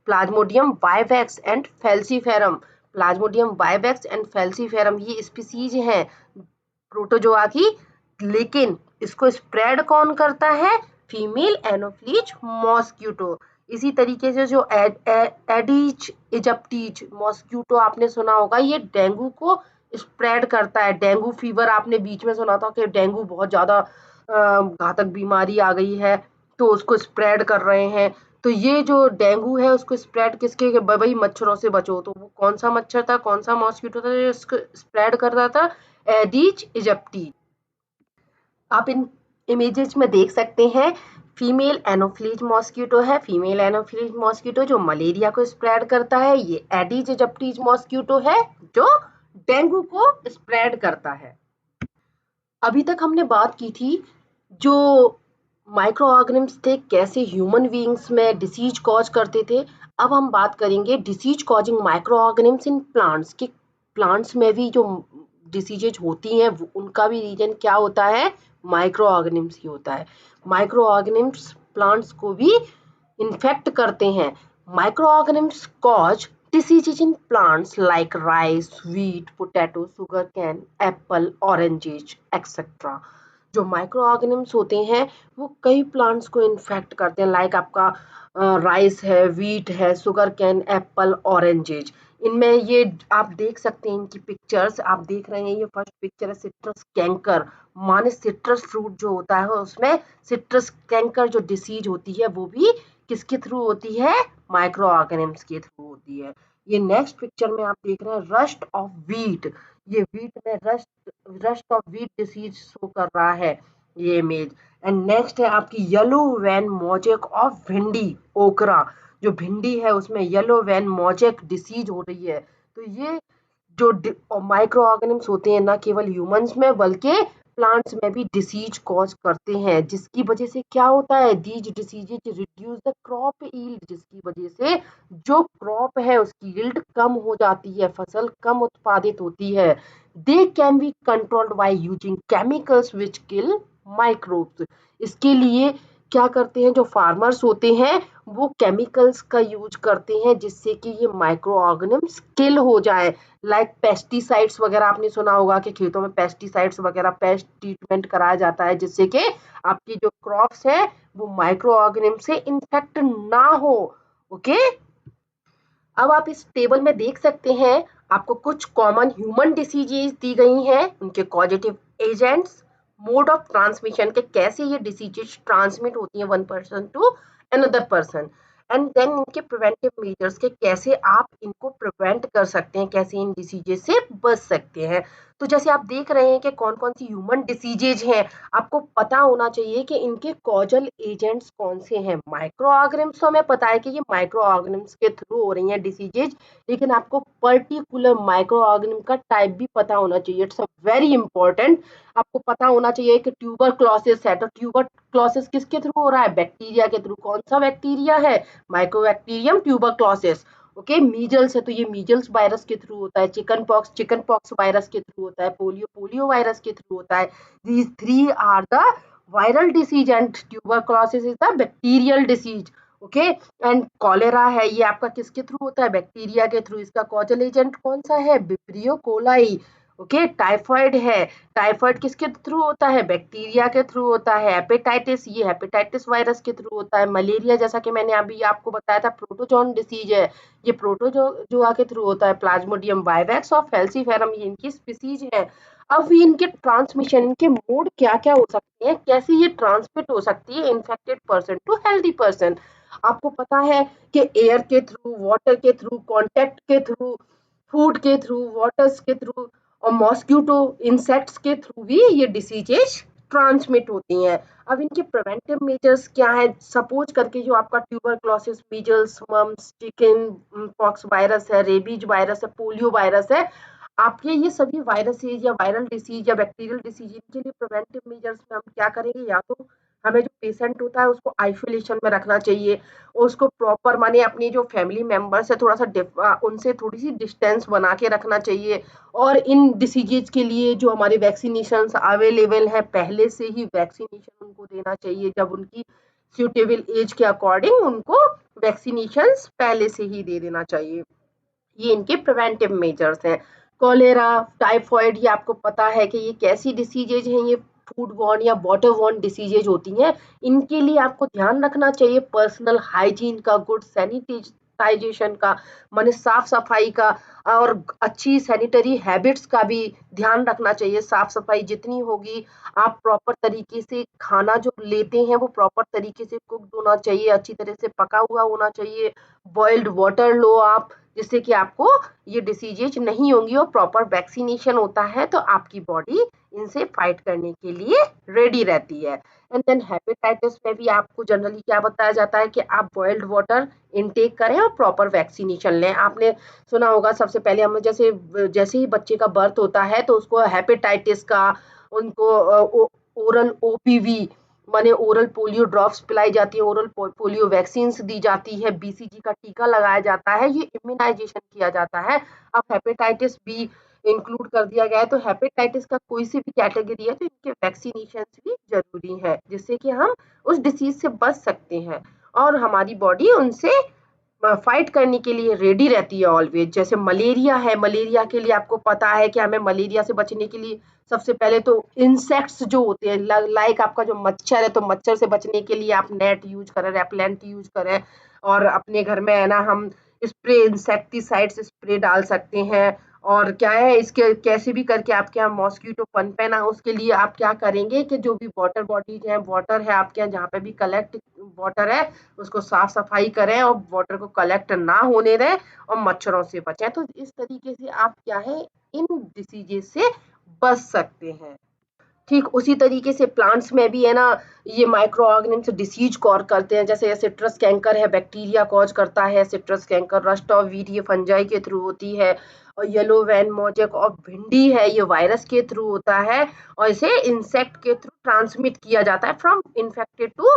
Speaker 1: Plasmodium vivax and falciparum. Plasmodium vivax and falciparum ये स्पीसीज हैं प्रोटोजोआ की, लेकिन इसको स्प्रेड कौन करता है, फीमेल एनोफ्लीज मॉस्क्यूटो। इसी तरीके से जो एडिज इजिप्टीज मॉस्किटो आपने सुना होगा, ये डेंगू को स्प्रेड करता है। डेंगू फीवर आपने बीच में सुना था कि डेंगू बहुत ज्यादा घातक बीमारी आ गई है, तो उसको स्प्रेड कर रहे हैं। तो ये जो डेंगू है उसको स्प्रेड किसके, भाई मच्छरों से बचो। तो वो कौन सा मच्छर था, कौन सा मॉस्किटो था जो इसको स्प्रेड कर रहा था? एडिज इजिप्टी। आप इन इमेजेस में देख सकते हैं, फीमेल एनोफ्लीज मॉस्किटो है। फीमेल एनोफ्लीज मॉस्किटो जो मलेरिया को स्प्रेड करता है। ये एडिज इजिप्टीज मॉस्किटो है जो डेंगू को स्प्रेड करता है। अभी तक हमने बात की थी जो माइक्रो ऑर्गेनिम्स थे कैसे ह्यूमन बीइंग्स में डिसीज कॉज करते थे। अब हम बात करेंगे disease causing micro organisms in plants के। प्लांट्स में भी जो डिसीजेज होती हैं उनका भी रीजन क्या होता है? माइक्रो ऑर्गेनिम्स ही होता है। माइक्रो ऑर्गेनिम्स प्लांट्स को भी इन्फेक्ट करते हैं। Micro organisms cause diseases in plants like rice, wheat, potato, sugarcane, apple, oranges, etc. जो माइक्रो ऑर्गेनिम्स होते हैं वो कई प्लांट्स को इन्फेक्ट करते हैं, लाइक आपका राइस है, व्हीट है, सुगर कैन, एप्पल, ऑरेंजेज। इनमें ये आप देख सकते हैं, इनकी पिक्चर्स आप देख रहे हैं। ये फर्स्ट पिक्चर है सिट्रस कैंकर, माने सिट्रस फ्रूट जो होता है उसमें सिट्रस कैंकर जो डिसीज होती है वो भी किसके थ्रू होती है? माइक्रो ऑर्गेनिम्स के थ्रू होती है। ये नेक्स्ट पिक्चर में आप देख रहे हैं रस्ट ऑफ व्हीट। ये व्हीट में rust of wheat disease show कर रहा है ये इमेज। एंड नेक्स्ट है आपकी येलो वैन मोजेक ऑफ भिंडी, ओकरा। जो भिंडी है उसमें येलो वैन मोजेक डिसीज हो रही है। तो ये जो माइक्रो ऑर्गेनिम्स होते हैं ना केवल ह्यूमंस में बल्कि प्लांट्स में भी डिसीज कॉज करते हैं, जिसकी वजह से क्या होता है? These diseases reduce the crop yield, जिसकी वजह से जो क्रॉप है उसकी यील्ड कम हो जाती है, फसल कम उत्पादित होती है। They can be controlled by using chemicals which kill microbes. इसके लिए क्या करते हैं जो फार्मर्स होते हैं वो केमिकल्स का यूज करते हैं जिससे कि ये माइक्रो ऑर्गेनिम्स किल हो जाए। लाइक पेस्टिसाइड्स वगैरह आपने सुना होगा कि खेतों में पेस्टिसाइड्स वगैरह पेस्ट ट्रीटमेंट कराया जाता है जिससे कि आपकी जो क्रॉप्स है वो माइक्रो ऑर्गेनिम से इन्फेक्ट ना हो। ओके, अब आप इस टेबल में देख सकते हैं आपको कुछ कॉमन ह्यूमन डिसीजेज दी गई हैं, उनके causative agents, mode of transmission के कैसे ये डिसीजेज ट्रांसमिट होती हैं one person to another person, and then इनके प्रिवेंटिव मेजर्स के कैसे आप इनको प्रिवेंट कर सकते हैं, कैसे इन डिसीजेज से बच सकते हैं। तो जैसे आप देख रहे हैं कि कौन कौन सी ह्यूमन डिसीजेज हैं, आपको पता होना चाहिए कि इनके कॉजल एजेंट्स कौन से हैं। माइक्रो ऑर्गेनिम्स तो हमें पता है कि ये माइक्रो ऑर्गेनिम्स के थ्रू हो रही हैं डिसीजेज, लेकिन आपको पर्टिकुलर माइक्रो ऑर्गेनिम का टाइप भी पता होना चाहिए। It's a very important. आपको पता होना चाहिए कि ट्यूबरक्लोसिस है तो ट्यूबरक्लोसिस किसके थ्रू हो रहा है? बैक्टीरिया के थ्रू। कौन सा बैक्टीरिया है? Mycobacterium tuberculosis. ओके, मीजल्स है तो ये मीजल्स वायरस के थ्रू होता है। चिकन पॉक्स वायरस के थ्रू होता है। पोलियो वायरस के थ्रू होता है। These three are the viral disease and tuberculosis is the bacterial disease. Okay, and cholera है, ये आपका किसके थ्रू होता है? बैक्टीरिया के थ्रू। इसका कॉजल एजेंट कौन सा है? Vibrio coli. ओके, टाइफाइड है, टाइफाइड किसके थ्रू होता है? बैक्टीरिया के थ्रू होता है। हेपेटाइटिस, ये हेपेटाइटिस वायरस के थ्रू होता है। मलेरिया जैसा कि मैंने अभी आपको बताया था प्रोटोजोन डिसीज है, ये प्रोटोजोआ के थ्रू होता है। प्लाज्मोडियम वाइवेक्स और फैल्सीफेरम ये इनकी स्पीसीज है। अब इनके ट्रांसमिशन, इनके मोड क्या क्या हो सकते हैं, कैसे ये ट्रांसमिट हो सकती है infected person to healthy person. आपको पता है कि एयर के थ्रू, वाटर के थ्रू, कॉन्टेक्ट के थ्रू, फूड के थ्रू, वाटर्स के थ्रू और मॉस्किटो इंसेक्ट्स के थ्रू भी ये डिसीजेज ट्रांसमिट होती हैं। अब इनके प्रिवेंटिव मेजर्स क्या है? सपोज करके जो आपका tuberculosis, measles, mumps, chicken pox virus है, रेबीज वायरस है, पोलियो वायरस है, आपके ये सभी वायरसेज या वायरल डिसीज या बैक्टीरियल डिसीज, इनके लिए प्रिवेंटिव मेजर्स में हम क्या करेंगे? या तो हमें जो पेशेंट होता है उसको आइसोलेशन में रखना चाहिए, उसको प्रॉपर माने अपनी जो फैमिली मेंबर्स है थोड़ा सा उनसे थोड़ी सी डिस्टेंस बना के रखना चाहिए। और इन डिसीजेज के लिए जो हमारे वैक्सीनेशन अवेलेबल है पहले से ही वैक्सीनेशन उनको देना चाहिए। जब उनकी सुटेबल एज के अकॉर्डिंग उनको वैक्सीनेशन पहले से ही दे देना चाहिए। ये इनके प्रिवेंटिव मेजर्स हैं। कॉलेरा, टाइफॉइड, ये आपको पता है कि ये कैसी डिसीजेज हैं, ये फूड बॉर्न या वाटर बॉर्न डिसीजेज होती हैं, इनके लिए आपको ध्यान रखना चाहिए पर्सनल हाइजीन का, गुड सैनिटाइजेशन का, माने साफ सफाई का, और अच्छी सैनिटरी हैबिट्स का भी ध्यान रखना चाहिए। साफ सफाई जितनी होगी, आप प्रॉपर तरीके से खाना जो लेते हैं वो प्रॉपर तरीके से कुक्ड होना चाहिए, अच्छी तरह से पका हुआ होना चाहिए। बॉइल्ड वाटर लो आप, जिससे कि आपको ये डिसीजेज नहीं होंगी, और प्रॉपर वैक्सीनेशन होता है तो आपकी बॉडी इनसे फाइट करने के लिए रेडी रहती है। एंड देन हेपेटाइटिस में भी आपको जनरली क्या बताया जाता है कि आप बॉइल्ड वाटर इनटेक करें और प्रॉपर वैक्सीनेशन लें। आपने सुना होगा सबसे पहले हम जैसे जैसे ही बच्चे का बर्थ होता है तो उसको हेपेटाइटिस का, उनको ओरल ओपीवी माने ओरल पोलियो ड्रॉप्स पिलाई जाती है, ओरल पोलियो वैक्सीन दी जाती है, बीसीजी का टीका लगाया जाता है, ये इम्यूनाइजेशन किया जाता है। अब हेपेटाइटिस बी इंक्लूड कर दिया गया है, तो हेपेटाइटिस का कोई सी भी कैटेगरी है तो इनके वैक्सीनेशन भी जरूरी है, जिससे कि हम उस डिसीज से बच सकते हैं और हमारी बॉडी उनसे फाइट करने के लिए रेडी रहती है ऑलवेज। जैसे मलेरिया है, मलेरिया के लिए आपको पता है कि हमें मलेरिया से बचने के लिए सबसे पहले तो इंसेक्ट्स जो होते हैं, लाइक आपका जो मच्छर है, तो मच्छर से बचने के लिए आप नेट यूज करें, रेपलेंट यूज करें, और अपने घर में है ना हम स्प्रे, इंसेक्टिसाइड्स स्प्रे डाल सकते हैं। और क्या है, इसके कैसे भी करके आपके यहाँ मॉस्किटो पनपे ना, उसके लिए आप क्या करेंगे कि जो भी वाटर बॉडीज है, वाटर है आपके यहाँ जहाँ पे भी कलेक्ट वाटर है, उसको साफ सफाई करें और वाटर को कलेक्ट ना होने दें और मच्छरों से बचें। तो इस तरीके से आप क्या है इन डिसीजेज से बच सकते हैं। ठीक उसी तरीके से प्लांट्स में भी है ना, ये माइक्रो ऑर्गेनिम्स डिसीज कॉज करते हैं। जैसे सिट्रस कैंकर है, बैक्टीरिया कॉज करता है citrus canker, rust of wheat ये फंजाई के थ्रू होती है, और येलो वैन मोजेक और भिंडी है ये वायरस के थ्रू होता है, और इसे इंसेक्ट के थ्रू ट्रांसमिट किया जाता है from infected to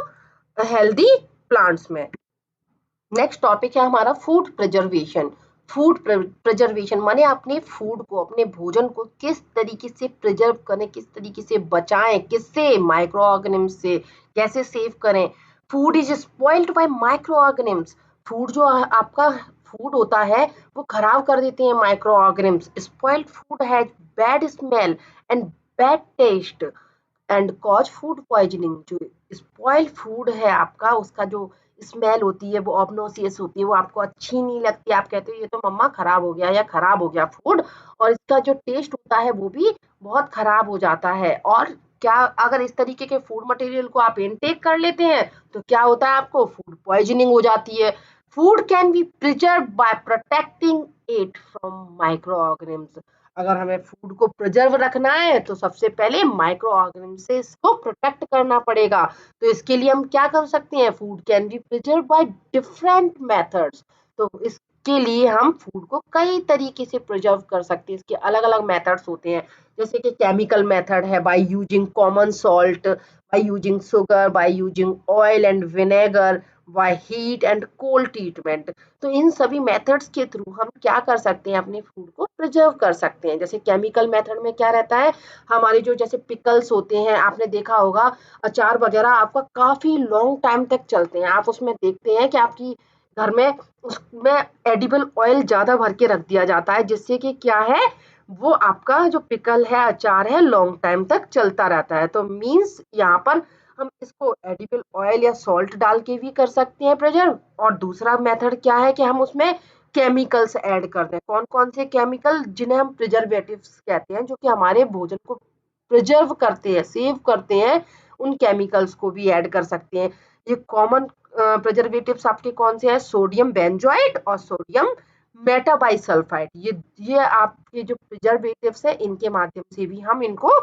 Speaker 1: healthy plants में। नेक्स्ट टॉपिक है हमारा फूड प्रिजर्वेशन। फूड प्रिजर्वेशन माने अपने फूड को, अपने भोजन को किस तरीके से प्रिजर्व करें, किस तरीके से बचाएं, किससे, माइक्रो ऑर्गेनिम्स से, कैसे सेव करें। Food is spoiled bye micro organisms. Food जो आपका फूड होता है वो खराब कर देते हैं micro organisms. Spoiled food has bad smell and bad taste and cause food poisoning. जो स्पॉइल फूड है आपका, उसका जो स्मेल होती है वो ऑब्नोसियस होती है, वो आपको अच्छी नहीं लगती, आप कहते हो ये तो मम्मा खराब हो गया या खराब हो गया फूड, और इसका जो टेस्ट होता है वो भी बहुत खराब हो जाता है। और क्या, अगर इस तरीके के फूड मटेरियल को आप इनटेक कर लेते हैं तो क्या होता है, आपको फूड पॉइजनिंग हो जाती है। Food can be preserve by protecting it from micro organisms. अगर हमें फूड को प्रिजर्व रखना है तो सबसे पहले माइक्रो ऑर्गेनिज्म से इसको प्रोटेक्ट करना पड़ेगा। तो इसके लिए हम क्या कर सकते हैं, food can be preserve by different methods. तो इसके लिए हम फूड को कई तरीके से प्रिजर्व कर सकते हैं, इसके अलग अलग मेथड्स होते हैं। जैसे कि केमिकल मेथड है, by using common salt, by using sugar, by using oil and vinegar, by heat and cold treatment. तो इन सभी मेथड्स के थ्रू हम क्या कर सकते हैं, अपने फूड को प्रिजर्व कर सकते हैं। जैसे केमिकल मेथड में क्या रहता है, हमारे जो जैसे पिकल्स होते हैं, आपने देखा होगा अचार वगैरह आपका काफी लॉन्ग टाइम तक चलते हैं। आप उसमें देखते हैं कि आपकी घर में उसमें एडिबल ऑयल ज्यादा भर के रख दिया जाता है, जिससे कि क्या है, वो आपका जो पिकल है, अचार है, लॉन्ग टाइम तक चलता रहता है। तो मीन्स यहाँ पर हम इसको एडिबल ऑयल या सॉल्ट डाल के भी कर सकते हैं प्रिजर्व। और दूसरा मेथड क्या है कि हम उसमें केमिकल्स ऐड कर दें। कौन कौन से केमिकल, जिन्हें हम प्रिजर्वेटिव्स कहते हैं, जो कि हमारे भोजन को प्रिजर्व करते हैं, सेव करते हैं, उन केमिकल्स को भी ऐड कर सकते हैं। ये कॉमन प्रिजर्वेटिव्स आपके कौन से हैं, सोडियम बेंजोएट और सोडियम मेटाबाइसल्फाइड। ये आपके जो प्रिजर्वेटिव्स है, इनके माध्यम से भी हम इनको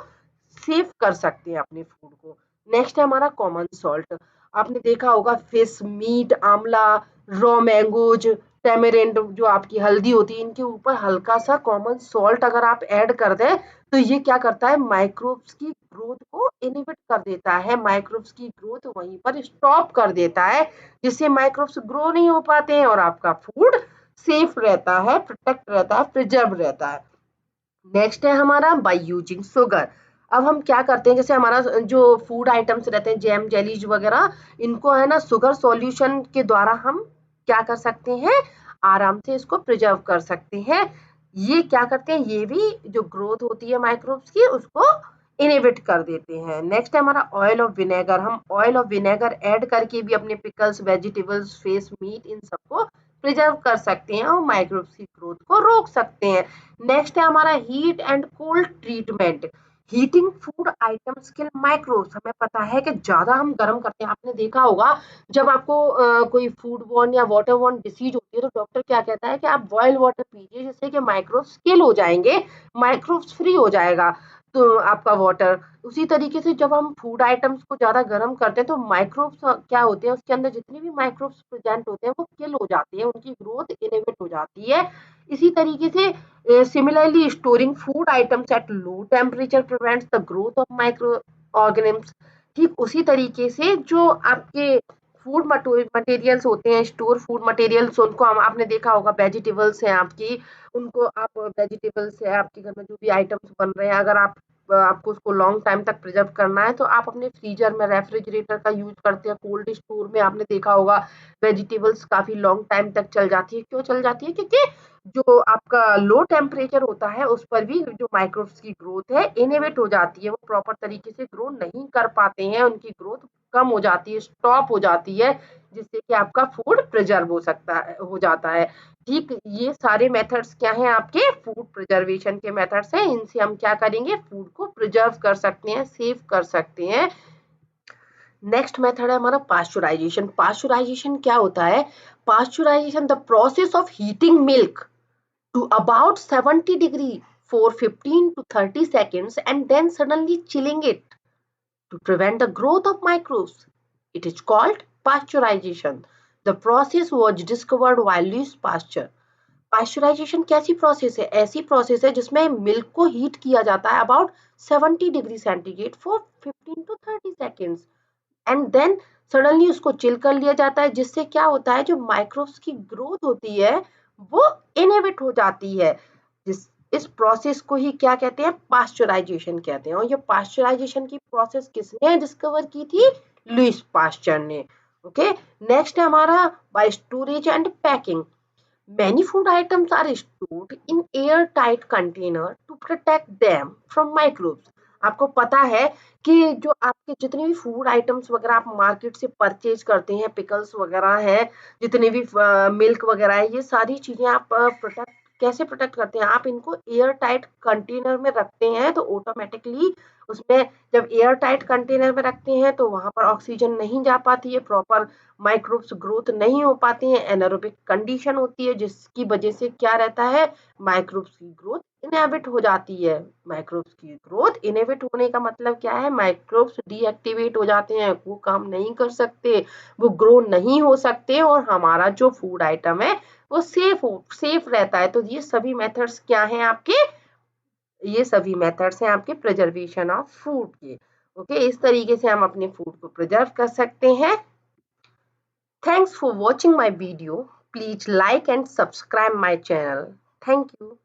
Speaker 1: सेव कर सकते हैं अपने फूड को। नेक्स्ट है हमारा कॉमन सॉल्ट। आपने देखा होगा फिश, मीट, आंवला, रॉ मैंगोज, टेमेरेंड, जो आपकी हल्दी होती है, इनके ऊपर हल्का सा कॉमन सॉल्ट अगर आप ऐड कर दें तो ये क्या करता है, माइक्रोब्स की ग्रोथ को इनहिबिट कर देता है, माइक्रोब्स की ग्रोथ वहीं पर स्टॉप कर देता है, जिससे माइक्रोब्स ग्रो नहीं हो पाते हैं और आपका फूड सेफ रहता है, प्रोटेक्ट रहता है, प्रिजर्व रहता है। नेक्स्ट है हमारा बाय यूजिंग शुगर। अब हम क्या करते हैं, जैसे हमारा जो फूड आइटम्स रहते हैं, जैम, जेलीज वगैरह, इनको है ना शुगर सॉल्यूशन के द्वारा हम क्या कर सकते हैं, आराम से इसको प्रिजर्व कर सकते हैं। ये क्या करते हैं, ये भी जो ग्रोथ होती है माइक्रोब्स की, उसको इनहिबिट कर देते हैं। नेक्स्ट है हमारा ऑयल ऑफ विनेगर। हम ऑयल ऑफ विनेगर ऐड करके भी अपने पिकल्स, वेजिटेबल्स, फिश, मीट इन सबको प्रिजर्व कर सकते हैं और माइक्रोब्स की ग्रोथ को रोक सकते हैं। नेक्स्ट है हमारा heat and cold treatment. Heating food items kill microbes. हमें पता है कि ज्यादा हम गर्म करते हैं, आपने देखा होगा जब आपको कोई फूड बॉर्न या वाटर बॉर्न डिसीज होती है तो डॉक्टर क्या कहता है कि आप बॉयल वाटर पीजिए, जिससे कि माइक्रोब्स किल हो जाएंगे, माइक्रोब्स फ्री हो जाएगा तो आपका वाटर। उसी तरीके से जब हम फूड आइटम्स को ज्यादा गर्म करते हैं तो माइक्रोब्स क्या होते हैं, उसके अंदर जितने भी माइक्रोब्स प्रेजेंट होते हैं वो किल हो जाती है, उनकी ग्रोथ इनहिबिट हो जाती है। इसी तरीके से similarly storing food items at low temperature prevents the growth of micro organisms. ठीक उसी तरीके से जो आपके फूड मटेरियल्स होते हैं, स्टोर फूड मटेरियल्स, उनको हम, आपने देखा होगा वेजिटेबल्स हैं आपकी, उनको आप वेजिटेबल्स है आपके घर में जो भी आइटम्स बन रहे हैं, अगर आपको उसको लॉन्ग टाइम तक प्रिजर्व करना है तो आप अपने फ्रीजर में, रेफ्रिजरेटर का यूज करते हैं। कोल्ड स्टोर में आपने देखा होगा वेजिटेबल्स काफी लॉन्ग टाइम तक चल जाती है। क्यों चल जाती है? क्योंकि जो आपका लो टेम्परेचर होता है उस पर भी जो माइक्रोब्स की ग्रोथ है इनहिबिट हो जाती है, वो प्रॉपर तरीके से ग्रो नहीं कर पाते हैं, उनकी ग्रोथ कम हो जाती है, स्टॉप हो जाती है, जिससे कि आपका फूड प्रिजर्व हो जाता है। ठीक, ये सारे मेथड्स क्या हैं? आपके फूड प्रिजर्वेशन के मेथड्स हैं। इनसे हम क्या करेंगे? फूड को प्रिजर्व कर सकते हैं, सेव कर सकते हैं। नेक्स्ट मेथड है हमारा पास्चुराइजेशन। पास्चुराइजेशन क्या होता है? Pasteurisation the process of heating milk to about 70 degree for 15 to 30 seconds and then suddenly chilling it to prevent the growth of microbes. It is called pasteurization. The process was discovered while Louis Pasteur. Pasteurisation कैसी process है? ऐसी process है जिसमें milk को heat किया जाता है about 70 degree centigrade for 15 to 30 seconds and then suddenly उसको चिल कर लिया जाता है, जिससे क्या होता है, जो माइक्रोब्स की ग्रोथ होती है वो इनहिबिट हो जाती है। इस प्रोसेस को ही क्या कहते हैं? पास्चुराइजेशन कहते हैं। और ये पास्चुराइजेशन की प्रोसेस किसने डिस्कवर की थी? लुइस पास्चर ने। ओके, नेक्स्ट है हमारा by storage and packing. Many food items are stored in airtight container to protect them from microbes. आपको पता है कि जो आपके जितने भी फूड आइटम्स वगैरह आप मार्केट से परचेज करते हैं, पिकल्स वगैरह है, जितने भी मिल्क वगैरह है, ये सारी चीजें आप प्रोटेक्ट कैसे प्रोटेक्ट करते हैं? आप इनको एयर टाइट कंटेनर में रखते हैं तो ऑटोमेटिकली उसमें, जब एयर टाइट कंटेनर में रखते हैं तो वहां पर ऑक्सीजन नहीं जा पाती है, प्रॉपर माइक्रोब्स ग्रोथ नहीं हो पाती है, एनारोबिक कंडीशन होती है, जिसकी वजह से क्या रहता है? माइक्रोब्स की ग्रोथ इनहिबिट हो जाती है। माइक्रोब्स की ग्रोथ इनहिबिट होने का मतलब क्या है? माइक्रोब्स डीएक्टिवेट हो जाते हैं, वो काम नहीं कर सकते, वो ग्रो नहीं हो सकते और हमारा जो फूड आइटम है वो सेफ रहता है। तो ये सभी मेथड्स क्या हैं आपके? ये सभी मेथड्स हैं आपके प्रिजर्वेशन ऑफ फूड के। ओके, इस तरीके से हम अपने फूड को प्रिजर्व कर सकते हैं। Thanks for watching my video. Please like and subscribe my channel. Thank you.